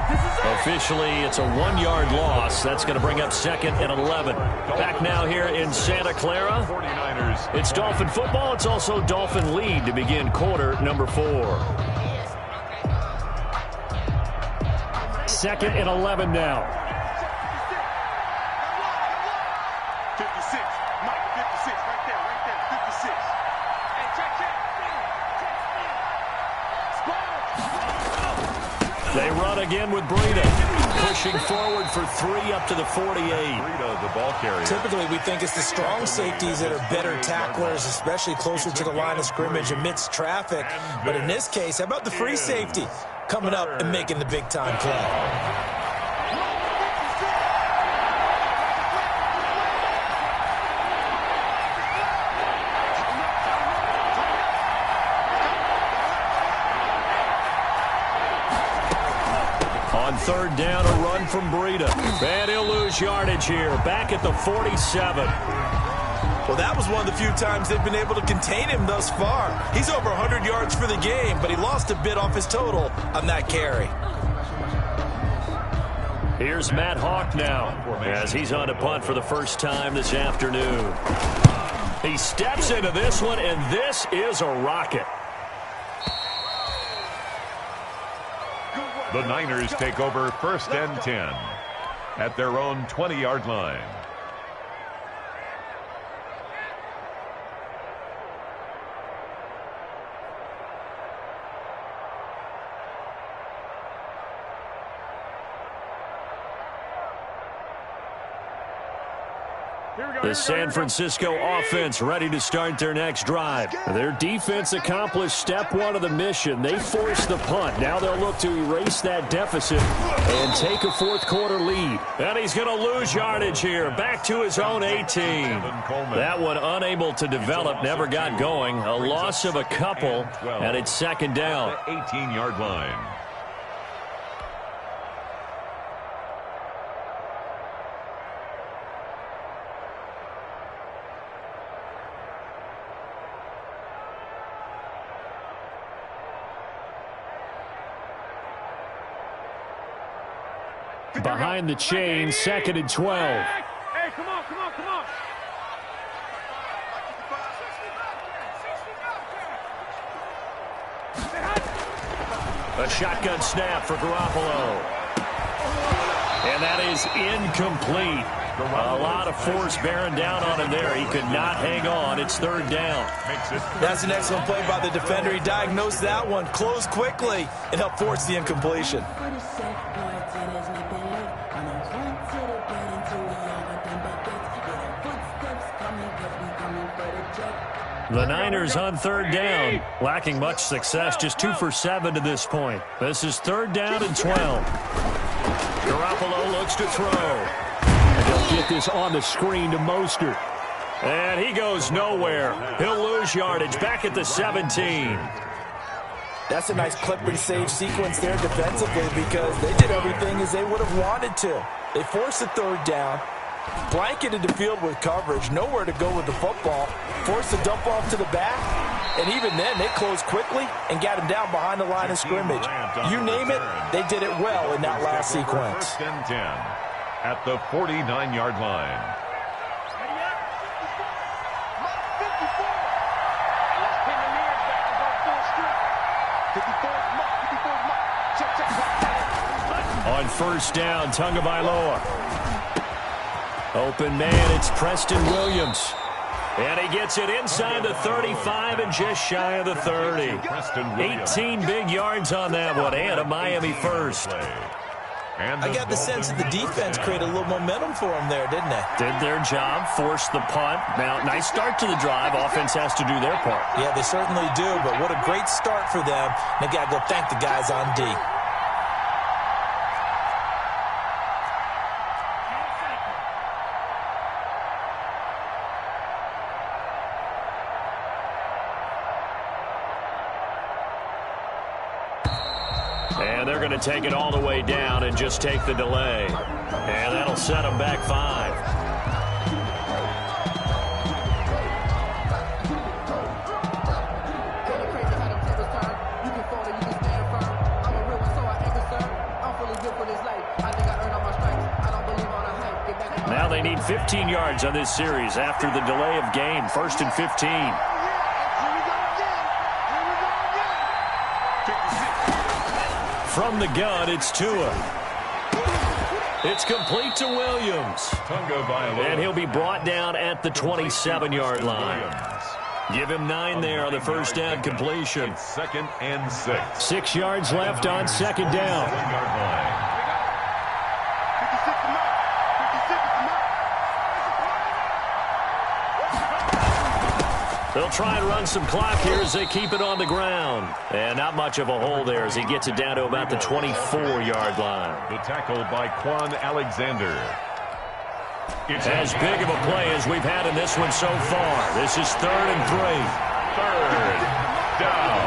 Officially, it's a 1-yard loss. That's going to bring up 2nd and 11. Back now here in Santa Clara. 49ers. It's Dolphin football. It's also Dolphin lead to begin quarter number 4. 2nd and 11 now. 56. Mike, 56. Right there. 56. Hey, check. They run again with Breida. Pushing forward for 3 up to the 48. Breida, the ball carrier. Typically, we think it's the strong safeties that are better tacklers, especially closer to the line of scrimmage amidst traffic. But in this case, how about the free safety coming up and making the big-time play? On 3rd down, a run from Breida. And he'll lose yardage here. Back at the 47. Well, that was one of the few times they've been able to contain him thus far. He's over 100 yards for the game, but he lost a bit off his total on that carry. Here's Matt Hawk now as he's on a punt for the first time this afternoon. He steps into this one, and this is a rocket. The Niners take over 1st and 10 at their own 20-yard line. The San Francisco offense ready to start their next drive. Their defense accomplished step 1 of the mission. They forced the punt. Now they'll look to erase that deficit and take a 4th quarter lead. And he's going to lose yardage here. Back to his own 18. That one unable to develop, never got going. A loss of a couple, and it's 2nd down. 18-yard line. Behind the chain, 2nd and 12. Hey, come on. A shotgun snap for Garoppolo. And that is incomplete. A lot of force bearing down on him there. He could not hang on. It's 3rd down. That's an excellent play by the defender. He diagnosed that one, closed quickly, and helped force the incompletion. The Niners on 3rd down, lacking much success, just 2 for 7 to this point. This is 3rd down and 12. Garoppolo looks to throw. And he'll get this on the screen to Mostert. And he goes nowhere. He'll lose yardage back at the 17. That's a nice clip and save sequence there defensively because they did everything as they would have wanted to. They forced the 3rd down, blanketed the field with coverage, nowhere to go with the football, forced the dump off to the back, and even then they closed quickly and got him down behind the line of scrimmage. You name it, they did it well in that last sequence. 1st and 10 at the 49-yard line. On 1st down, Tagovailoa. Open man, it's Preston Williams. And he gets it inside the 35 and just shy of the 30. 18 big yards on that one, and a Miami first. And I got the sense that the defense created a little momentum for them there, didn't they? Did their job, forced the punt. Now, nice start to the drive. Offense has to do their part. Yeah, they certainly do, but what a great start for them. They got to go thank the guys on D. And they're going to take it all the way down and just take the delay. And that'll set them back 5. Now they need 15 yards on this series after the delay of game. 1st and 15. From the gun, it's Tua. It's complete to Williams. And he'll be brought down at the 27-yard line. Give him 9 there on the first down completion. 2nd and 6. 6 yards left on 2nd down. They'll try and run some clock here as they keep it on the ground. And not much of a hole there as he gets it down to about the 24-yard line. The tackle by Quan Alexander. It's as big of a play as we've had in this one so far. This is 3rd and 3. 3rd down.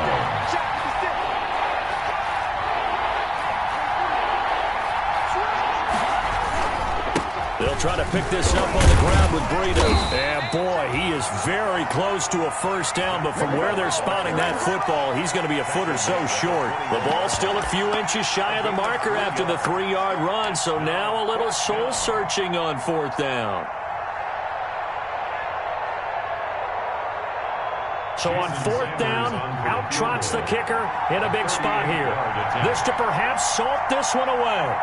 They'll try to pick this up on the ground with Breida. And, boy, he is very close to a first down, but from where they're spotting that football, he's going to be a foot or so short. The ball's still a few inches shy of the marker after the 3-yard run, so now a little soul-searching on 4th down. So on 4th down, out trots the kicker in a big spot here. This to perhaps salt this one away.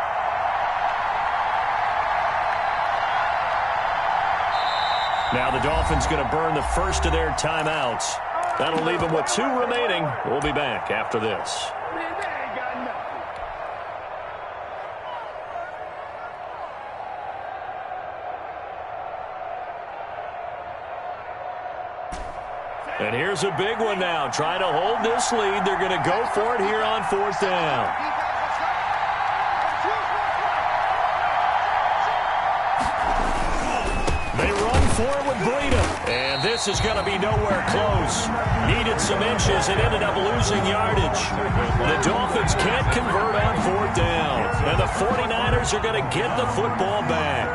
Now the Dolphins going to burn the first of their timeouts. That'll leave them with 2 remaining. We'll be back after this. And here's a big one now. Trying to hold this lead. They're going to go for it here on 4th down. Forward with Breida. And this is going to be nowhere close. Needed some inches and ended up losing yardage. The Dolphins can't convert on 4th down. And the 49ers are going to get the football back.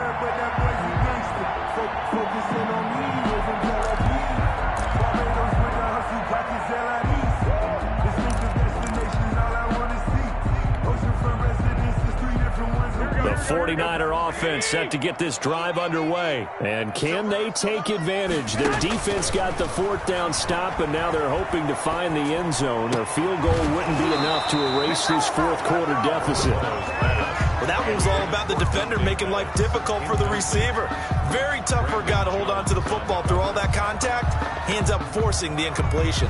The 49er offense set to get this drive underway. And can they take advantage? Their defense got the 4th down stop, and now they're hoping to find the end zone. A field goal wouldn't be enough to erase this 4th quarter deficit. Well, that one was all about the defender making life difficult for the receiver. Very tough for a guy to hold on to the football through all that contact. Hands up forcing the incompletion.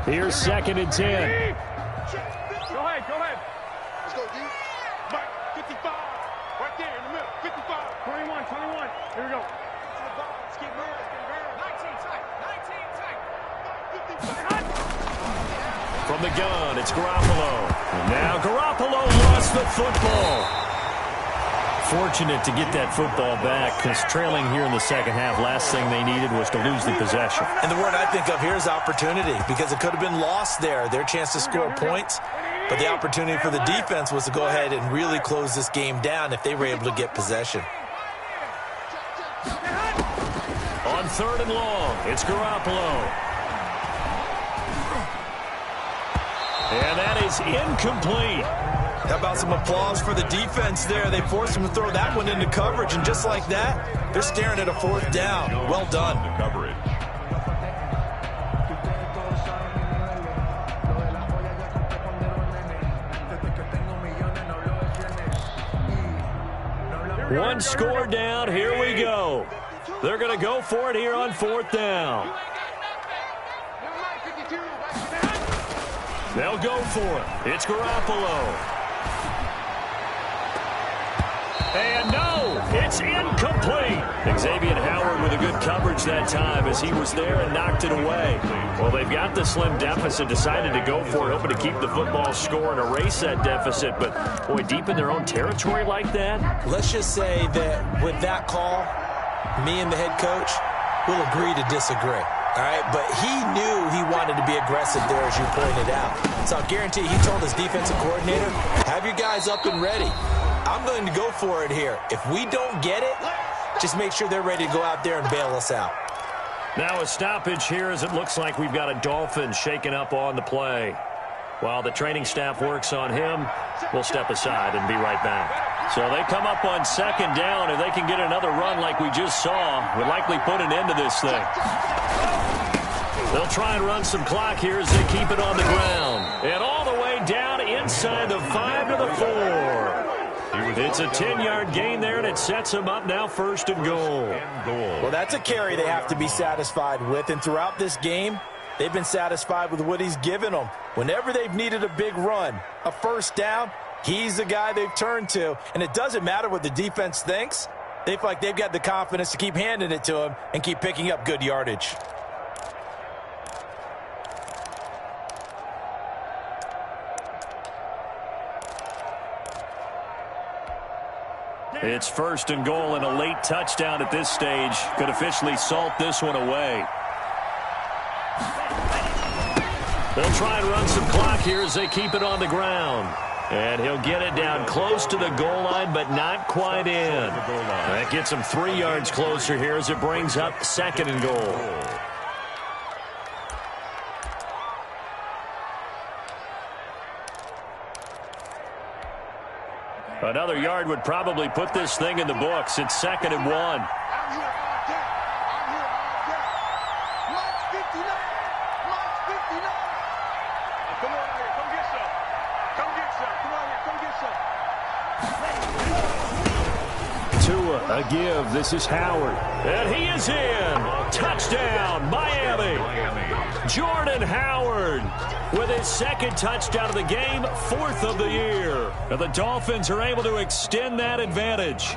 Here's 2nd and 10. Go ahead. Let's go, D. Mike, 55. Right there in the middle. 55. 21. Here we go. To the ball. Let's get moving. 19 tight. 55. From the gun, it's Garoppolo. And now Garoppolo lost the football. Fortunate to get that football back because trailing here in the second half, last thing they needed was to lose the possession. And the word I think of here is opportunity because it could have been lost there, their chance to score points. But the opportunity for the defense was to go ahead and really close this game down if they were able to get possession. On 3rd and long, it's Garoppolo. And that is incomplete. How about some applause for the defense there? They forced him to throw that one into coverage, and just like that, they're staring at a 4th down. Well done. One score down. Here we go. They're going to go for it here on 4th down. They'll go for it. It's Garoppolo. And no, it's incomplete. Xavier Howard with a good coverage that time as he was there and knocked it away. Well, they've got the slim deficit, decided to go for it, hoping to keep the football score and erase that deficit. But, boy, deep in their own territory like that. Let's just say that with that call, me and the head coach will agree to disagree. All right, but he knew he wanted to be aggressive there, as you pointed out. So I'll guarantee he told his defensive coordinator, have your guys up and ready. I'm going to go for it here. If we don't get it, just make sure they're ready to go out there and bail us out. Now a stoppage here as it looks like we've got a Dolphin shaking up on the play. While the training staff works on him, we'll step aside and be right back. So they come up on second down, and they can get another run like we just saw. Would likely put an end to this thing. They'll try and run some clock here as they keep it on the ground. And all the way down inside the 5 to the 4. It's a 10-yard gain there, and it sets them up now 1st and goal. Well, that's a carry they have to be satisfied with. And throughout this game, they've been satisfied with what he's given them. Whenever they've needed a big run, a first down, he's the guy they've turned to. And it doesn't matter what the defense thinks. They feel like they've got the confidence to keep handing it to him and keep picking up good yardage. It's 1st and goal, and a late touchdown at this stage could officially salt this one away. They'll try and run some clock here as they keep it on the ground. And he'll get it down close to the goal line, but not quite in. That gets him 3 yards closer here as it brings up 2nd and goal. Another yard would probably put this thing in the books. It's 2nd and 1. I'm here all day. I'm here all day. March 59. March 59. Come on out here. Come get some. Come get some. Come on here. Come get some. Tua, a give. This is Howard. And he is in. Touchdown, Miami. Jordan Howard with his 2nd touchdown of the game, 4th of the year. And the Dolphins are able to extend that advantage.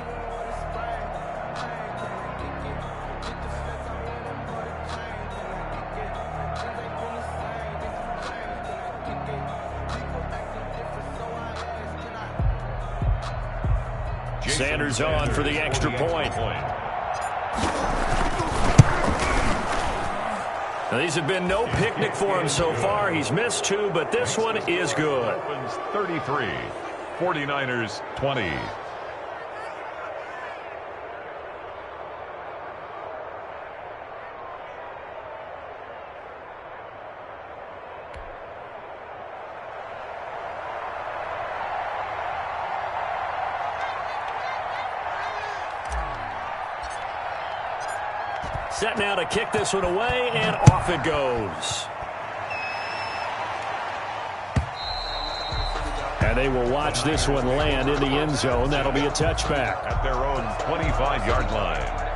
Sanders on for the extra point. Now, these have been no picnic for him so far. He's missed 2, but this one is good. 33, 49ers 20. Set now to kick this one away, and off it goes. And they will watch this one land in the end zone. That'll be a touchback. At their own 25-yard line.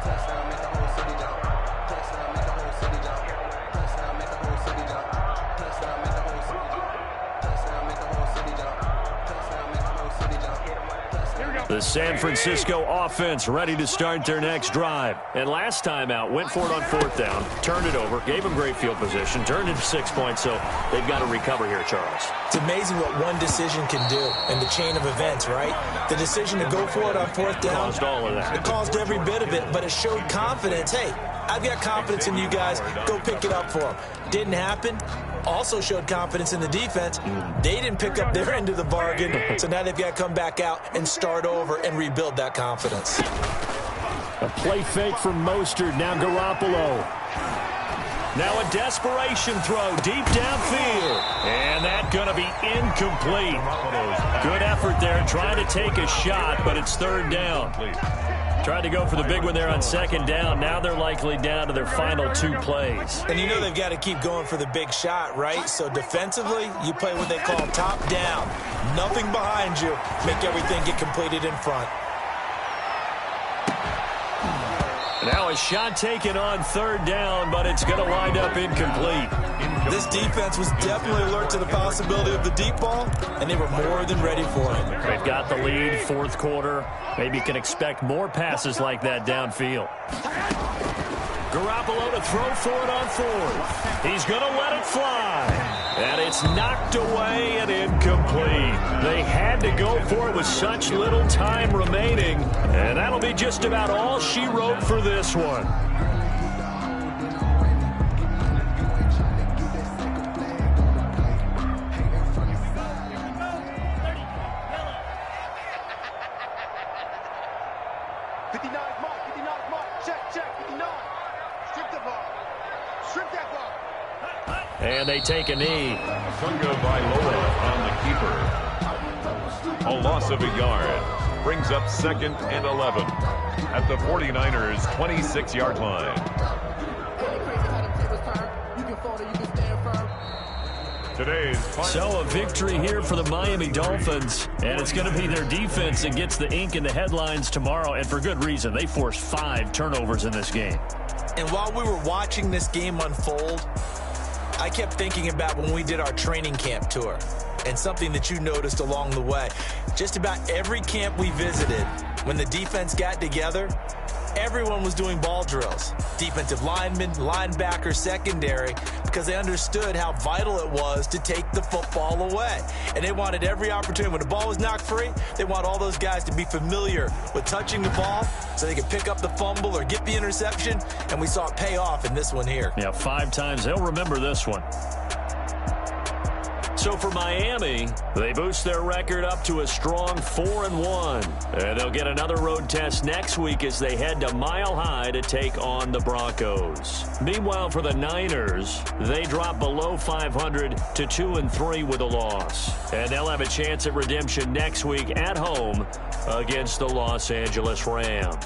The San Francisco offense ready to start their next drive. And last time out, went for it on 4th down, turned it over, gave them great field position, turned it 6 points, so they've got to recover here, Charles. It's amazing what one decision can do in the chain of events, right? The decision to go for it on 4th down. Caused all of that. It caused every bit of it, but it showed confidence. Hey, I've got confidence in you guys. Go pick it up for them. Didn't happen. Also showed confidence in the defense. They didn't pick up their end of the bargain, so now they've got to come back out and start over and rebuild that confidence. A play fake from Mostert. Now Garoppolo. Now a desperation throw deep downfield. And that's going to be incomplete. Good effort there trying to take a shot, but it's 3rd down. Tried to go for the big one there on 2nd down. Now they're likely down to their final 2 plays. And you know they've got to keep going for the big shot, right? So defensively, you play what they call top down. Nothing behind you. Make everything get completed in front. Now a shot taken on third down, but it's going to wind up incomplete. This defense was definitely alert to the possibility of the deep ball, and they were more than ready for it. They've got the lead, fourth quarter. Maybe you can expect more passes like that downfield. Garoppolo to throw for it on fourth. He's going to let it fly. And it's knocked away and incomplete. They had to go for it with such little time remaining. And that'll be just about all she wrote for this one. And they take a knee. Funga Bailoa on the keeper. A loss of a yard. Brings up 2nd and 11 at the 49ers' 26-yard line. So a victory here for the Miami Dolphins. And it's going to be their defense that gets the ink in the headlines tomorrow. And for good reason. They forced 5 turnovers in this game. And while we were watching this game unfold, I kept thinking about when we did our training camp tour and something that you noticed along the way. Just about every camp we visited, when the defense got together, everyone was doing ball drills. Defensive linemen, linebackers, secondary, because they understood how vital it was to take the football away. And they wanted every opportunity. When the ball was knocked free, they want all those guys to be familiar with touching the ball so they could pick up the fumble or get the interception. And we saw it pay off in this one here. Yeah, 5 times. They'll remember this one. So for Miami, they boost their record up to a strong 4-1. And they'll get another road test next week as they head to Mile High to take on the Broncos. Meanwhile, for the Niners, they drop below 500 to 2-3 with a loss. And they'll have a chance at redemption next week at home against the Los Angeles Rams.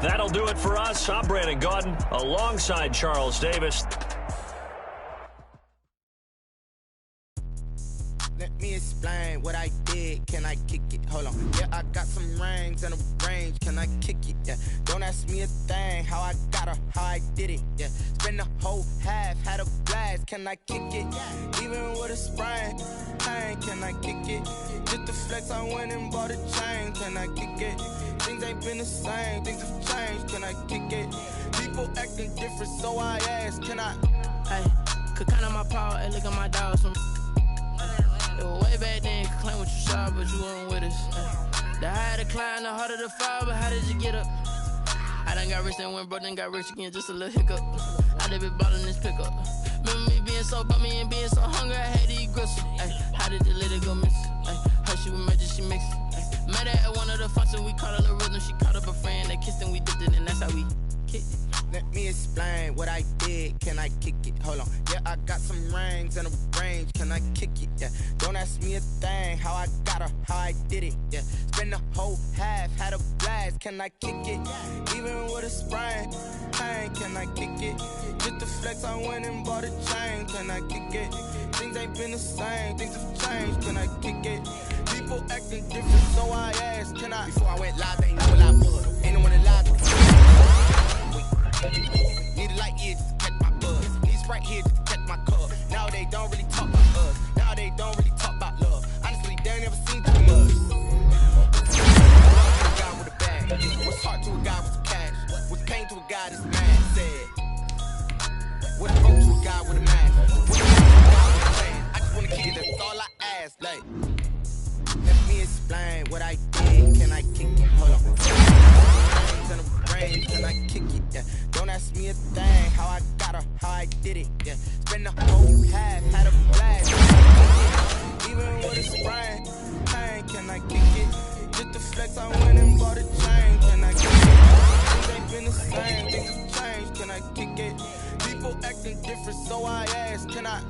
That'll do it for us. I'm Brandon Gaudin alongside Charles Davis. Let me explain what I did. Can I kick it? Hold on. Yeah, I got some rings and a range. Can I kick it? Yeah. Don't ask me a thing. How I got her, how I did it. Yeah. Spend the whole half, had a blast. Can I kick it? Even with a sprain. Pain, can I kick it? Just to flex, I went and bought a chain. Can I kick it? Things ain't been the same. Things have changed. Can I kick it? People acting different, so I ask. Can I? Hey, could count on my power and look at my dogs from. It was way back then, could claim what you saw, but you weren't with us. The higher the climb, the harder the fall, but how did you get up? I done got rich and went broke, then got rich again, just a little hiccup. I done been ballin' this pickup. Remember me being so bummy and being so hungry, I had to eat gristle. How did you let it go miss? Her she was magic, she mixed. Met her at one of the functions, we caught her the rhythm, she caught up a friend, they kissed and we dipped it, and that's how we kicked it. Let me explain what I did. Can I kick it? Hold on. Yeah, I got some rings and a range. Can I kick it? Yeah. Don't ask me a thing. How I got her, how I did it. Yeah. Spend the whole half, had a blast. Can I kick it? Even with a sprain. Pain, can I kick it? Just to flex, I went and bought a chain. Can I kick it? Things ain't been the same. Things have changed. Can I kick it? People acting different, so I asked. Can I? Before I went live, they ain't know what I was. Ain't no one alive. Need a light here just to catch my buzz. Need Sprite here just to catch my cup. Now they don't really talk about us. Now they don't really talk about love. Honestly, they ain't never seen too much. Love to a guy with a bag. What's heart to a guy with some cash? What's pain to a guy that's mad? Said. What's hope to a guy with a mask? What's a guy with a plan? I just wanna kick it, that's all I ask. Like, let me explain what I did. Can I kick it? Hold on. Can I kick it? Yeah. Don't ask me a thing. How I got her, how I did it. Yeah. Spend the whole half, had a blast. Even with a sprain. Pain, can I kick it? Just to flex, I went and bought a chain. Can I kick it? Things ain't been the same. Things have changed. Can I kick it? People acting different, so I ask. Can I?